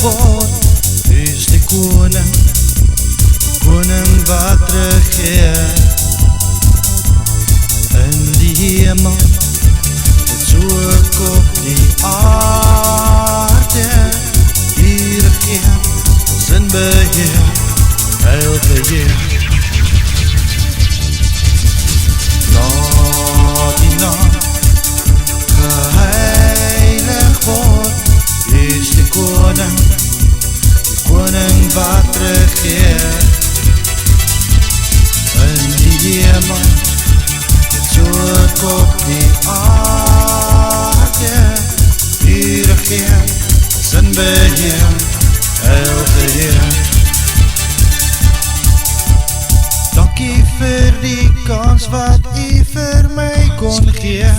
word, is die koning wat regeer in die hemel, het so op die aarde, die regeer, sin beheer, heil beheer. Laat die naam geheilig word, is die koning wat regeer in die hemel, het so op die aarde, die regeer, sin beheer, heil beheer. Dankie vir die kans wat u vir my kon gee,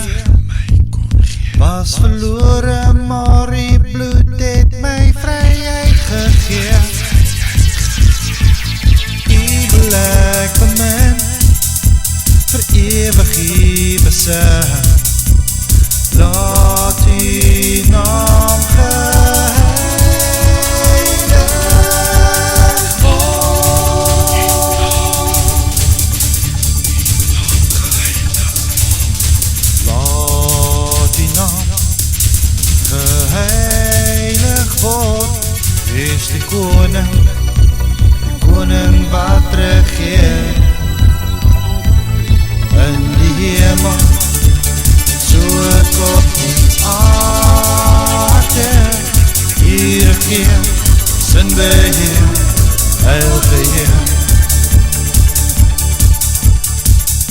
was verlore, maar die bloed het my vryheid gegee. Ek bemin, vir ewig u besef, laat die naam geheilig word. Laat die naam geheilig word, is die koning wat regeer in die hemel, so op die aarde, die regeer, sin beheer, heil beheer.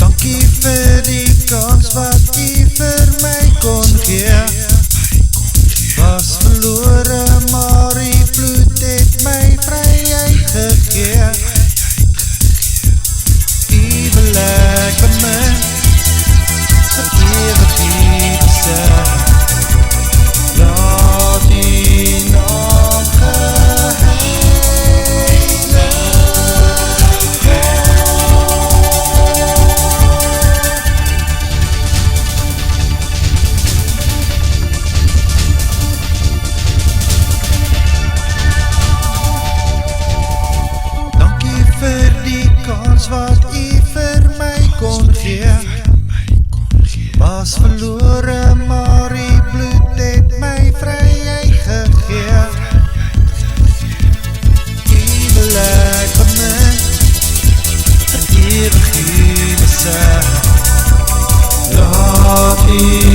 Dankie vir die kans wat u vir my kon gee, was verlore, maar die bloed het my vryheid gegee. Ek bemin, vir ewig u besef, laat die naam geheilig word. Dankie vir die kans wat u kon gee, was verlore, maar die bloed het my vryheid gegee. U wil ek bemin, vir ewig u besef, laat die